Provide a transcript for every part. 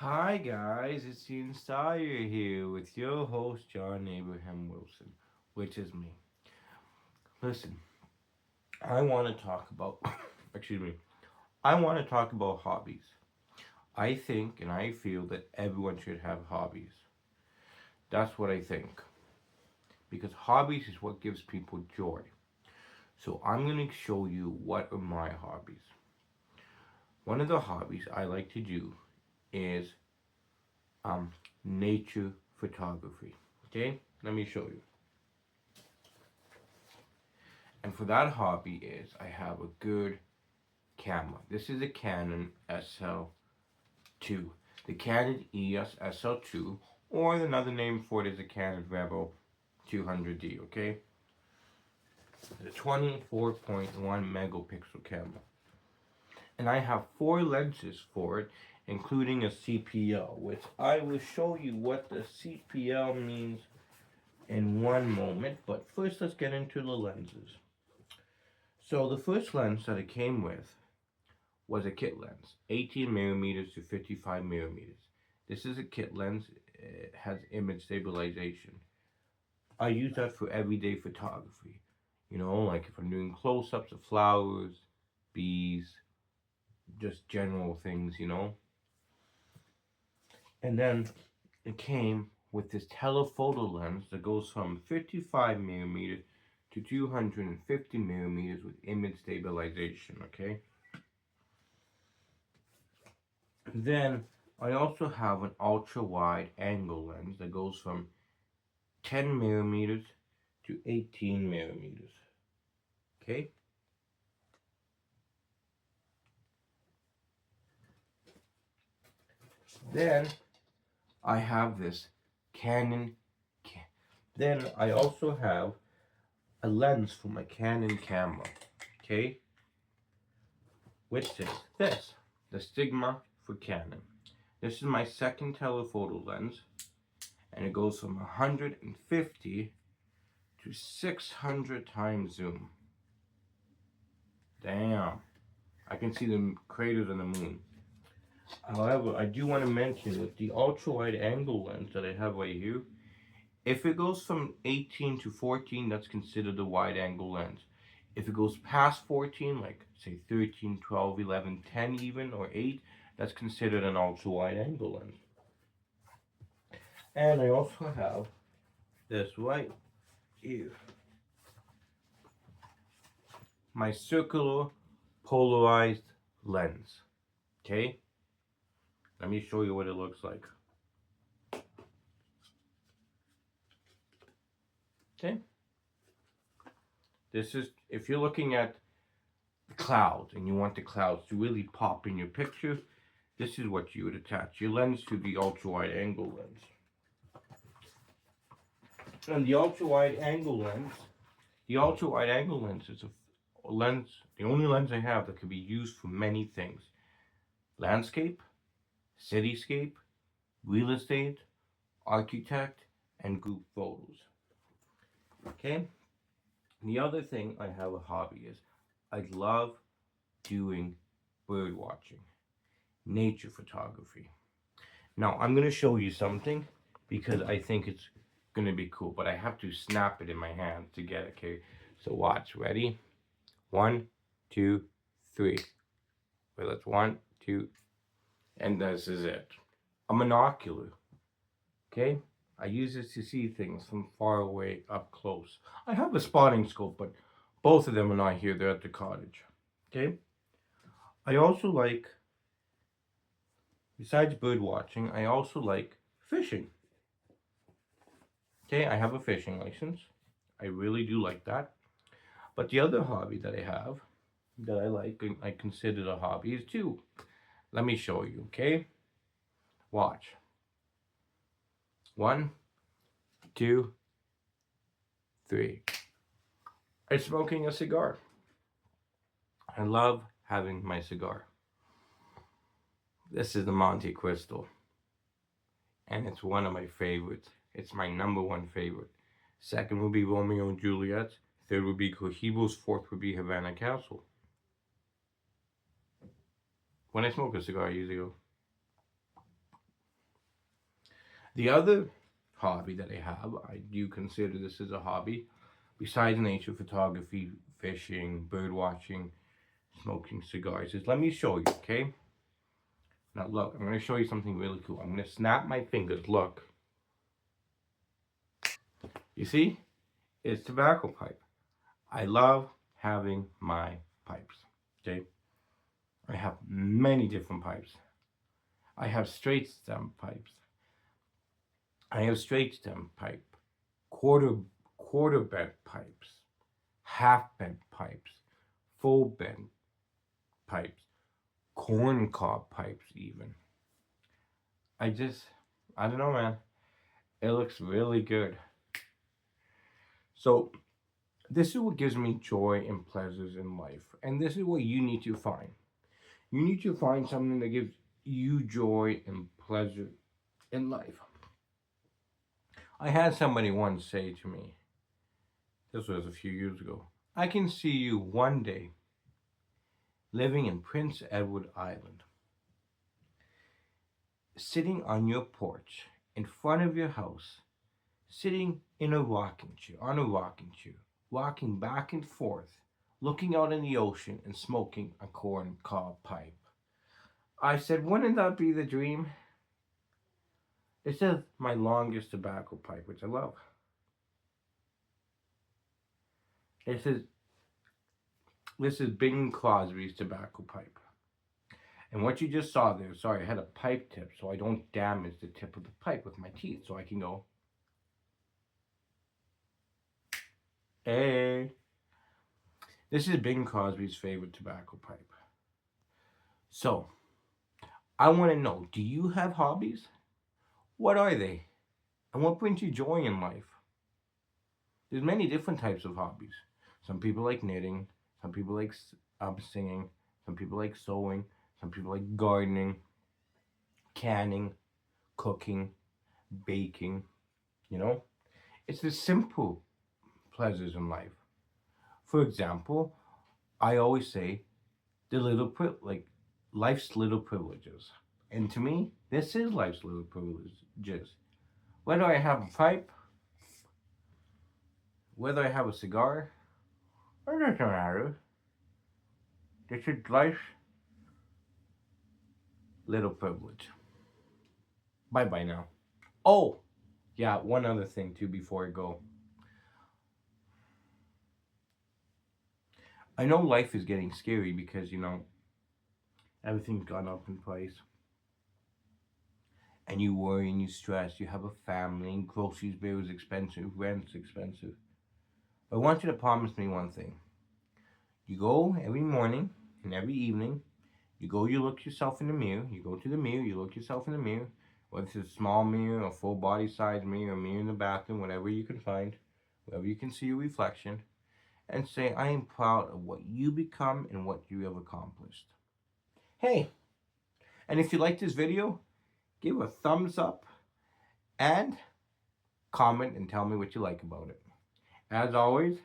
Hi guys, it's the Inspire here with your host John Abraham Wilson, which is me. Listen, I want to talk about excuse me. I want to talk about hobbies. I think and I feel that everyone should have hobbies. That's what I think because hobbies is what gives people joy. So I'm going to show you what are my hobbies. One of the hobbies I like to do is um nature photography. Okay? Let me show you. And for that hobby is I have a good camera. This is a Canon SL2. The Canon EOS SL2, or another name for it is a Canon Rebel 200D, okay? The 24.1 megapixel camera. And I have four lenses for it, including a CPL, which I will show you what the CPL means in one moment. But first, let's get into the lenses. So the first lens that it came with was a kit lens, 18 millimeters to 55 millimeters. This is a kit lens. It has image stabilization. I use that for everyday photography. Like if I'm doing close-ups of flowers, bees, just general things. And then it came with this telephoto lens that goes from 55 millimeters to 250 millimeters with image stabilization, okay? Then I also have an ultra wide angle lens that goes from 10 millimeters to 18 millimeters. Okay? Then I have this Canon. Then I also have a lens for my Canon camera. Okay? Which is this, the Sigma for Canon. This is my second telephoto lens, and it goes from 150 to 600 times zoom. Damn. I can see the craters on the moon. However, I do want to mention with the ultra wide angle lens that I have right here, if it goes from 18 to 14, that's considered a wide angle lens. If it goes past 14, like say 13, 12, 11, 10 even, or 8, that's considered an ultra wide angle lens. And I also have this right here, my circular polarized lens. Okay? Let me show you what it looks like. Okay? This is, if you're looking at the clouds and you want the clouds to really pop in your picture, this is what you would attach your lens to the ultra wide angle lens. And the ultra wide angle lens is a lens, the only lens I have that can be used for many things: landscape, cityscape, real estate, architect, and group photos. Okay? The other thing I have a hobby is I love doing bird watching, nature photography. Now I'm going to show you something because I think it's going to be cool, but I have to snap it in my hand to get it. Okay, so watch. Ready? One, two, three. Wait, that's one, two, and this is it. A monocular. Okay, I use this to see things from far away up close. I have a spotting scope, but both of them are not here. They're at the cottage. Okay. I also like, besides bird watching, I also like fishing. Okay, I have a fishing license. I really do like that. But the other hobby that I have that I like and I consider a hobby is too. Let me show you, okay? Watch. One, two, three. I'm smoking a cigar. I love having my cigar. This is the Monte Cristo, and it's one of my favorites. It's my number one favorite. Second would be Romeo and Juliet. Third would be Cohibos. Fourth would be Havana Castle. When I smoke a cigar, I usually go. The other hobby that I do consider this as a hobby, besides nature photography, fishing, bird watching, smoking cigars, is let me show you, okay? Now look, I'm going to show you something really cool. I'm going to snap my fingers. Look. You see? It's tobacco pipe. I love having my pipes, okay? I have many different pipes. I have straight stem pipes. I have straight stem pipe, quarter bent pipes, half bent pipes, full bent pipes, corn cob pipes even. I just, I don't know, man. It looks really good. So this is what gives me joy and pleasures in life. And this is what you need to find. You need to find something that gives you joy and pleasure in life. I had somebody once say to me, this was a few years ago, I can see you one day living in Prince Edward Island, sitting on your porch in front of your house, sitting in a rocking chair, on a rocking chair, rocking back and forth, looking out in the ocean and smoking a corn cob pipe. I said, wouldn't that be the dream? This is my longest tobacco pipe, which I love. This is Bing Crosby's tobacco pipe. And what you just saw there, sorry, I had a pipe tip so I don't damage the tip of the pipe with my teeth, so I can go, hey. This is Bing Crosby's favorite tobacco pipe. So, I want to know, do you have hobbies? What are they? And what brings you joy in life? There's many different types of hobbies. Some people like knitting, some people like singing, some people like sewing, some people like gardening, canning, cooking, baking, you know? It's the simple pleasures in life. For example, I always say the like life's little privileges. And to me, this is life's little privileges. Whether I have a pipe, whether I have a cigar, it doesn't matter. This is life's little privilege. Bye bye now. Oh, yeah, one other thing too before I go. I know life is getting scary because, everything's gone up in price. And you worry and you stress. You have a family and groceries, bills expensive, rent's expensive. But I want you to promise me one thing. You go every morning and every evening. You look yourself in the mirror. You go to the mirror, you look yourself in the mirror. Whether it's a small mirror, a full body size mirror, a mirror in the bathroom, whatever you can find, wherever you can see your reflection, and say, I am proud of what you become and what you have accomplished. Hey, and if you like this video, give a thumbs up and comment and tell me what you like about it. As always,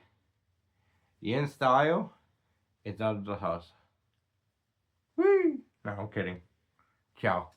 the in style is out of the house. Whee! No, I'm kidding. Ciao.